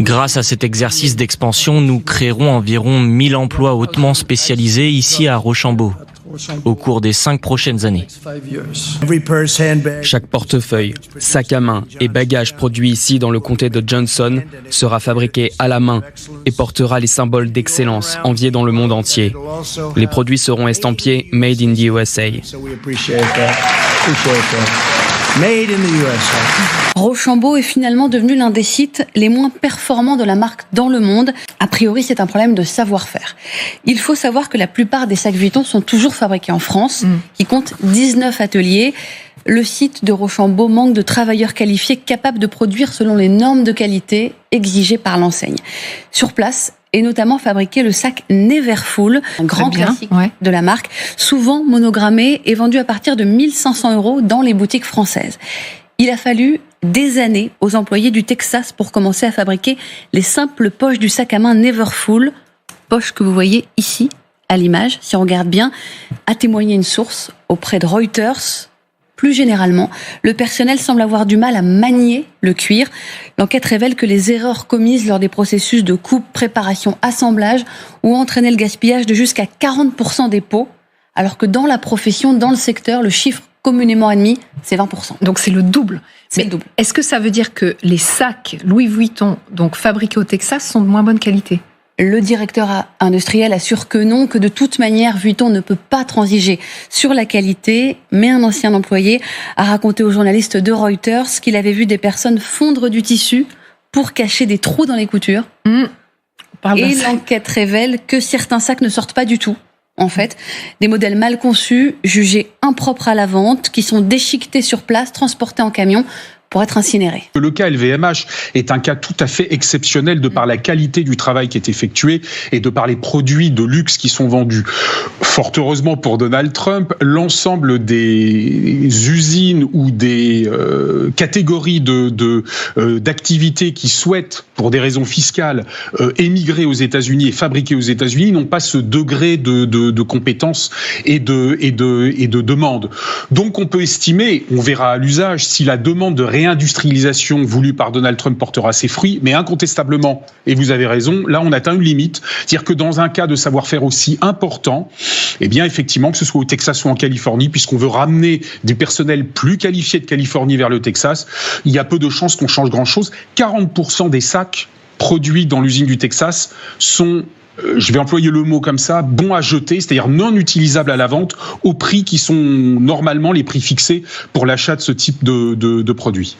Grâce à cet exercice d'expansion, nous créerons environ 1000 emplois hautement spécialisés ici à Rochambeau au cours des 5 prochaines années. Chaque portefeuille, sac à main et bagage produit ici dans le comté de Johnson sera fabriqué à la main et portera les symboles d'excellence enviés dans le monde entier. Les produits seront estampillés Made in the USA. Made in the USA. Rochambeau est finalement devenu l'un des sites les moins performants de la marque dans le monde. A priori, c'est un problème de savoir-faire. Il faut savoir que la plupart des sacs Vuitton sont toujours fabriqués en France, qui compte 19 ateliers. Le site de Rochambeau manque de travailleurs qualifiés capables de produire selon les normes de qualité exigées par l'enseigne. Sur place est notamment fabriqué le sac Neverfull, un grand classique de la marque, souvent monogrammé et vendu à partir de 1 500 € dans les boutiques françaises. Il a fallu des années aux employés du Texas pour commencer à fabriquer les simples poches du sac à main Neverfull, poches que vous voyez ici à l'image, si on regarde bien, a témoigné une source auprès de Reuters. Plus généralement, le personnel semble avoir du mal à manier le cuir. L'enquête révèle que les erreurs commises lors des processus de coupe, préparation, assemblage ont entraîné le gaspillage de jusqu'à 40% des peaux, alors que dans la profession, dans le secteur, le chiffre communément admis, c'est 20%. Donc c'est le double. C'est le double. Est-ce que ça veut dire que les sacs Louis Vuitton, donc fabriqués au Texas, sont de moins bonne qualité ? Le directeur industriel assure que non, que de toute manière, Vuitton ne peut pas transiger sur la qualité. Mais un ancien employé a raconté aux journalistes de Reuters qu'il avait vu des personnes fondre du tissu pour cacher des trous dans les coutures. Et l'enquête révèle que certains sacs ne sortent pas du tout. En fait, des modèles mal conçus, jugés impropres à la vente, qui sont déchiquetés sur place, transportés en camion pour être incinérés. Le cas LVMH est un cas tout à fait exceptionnel de par la qualité du travail qui est effectué et de par les produits de luxe qui sont vendus. Fort heureusement pour Donald Trump, l'ensemble des usines ou des catégories d'activités qui souhaitent, pour des raisons fiscales, émigrer aux États-Unis et fabriquer aux États-Unis n'ont pas ce degré de compétence et de demande. Donc on peut estimer, on verra à l'usage, si la demande de réindustrialisation voulue par Donald Trump portera ses fruits, mais incontestablement, et vous avez raison, là on atteint une limite, c'est-à-dire que dans un cas de savoir-faire aussi important, eh bien effectivement que ce soit au Texas ou en Californie, puisqu'on veut ramener des personnels plus qualifiés de Californie vers le Texas, il y a peu de chances qu'on change grand-chose. 40% des sacs produits dans l'usine du Texas sont, je vais employer le mot comme ça, bons à jeter, c'est-à-dire non utilisables à la vente, au prix qui sont normalement les prix fixés pour l'achat de ce type de produits.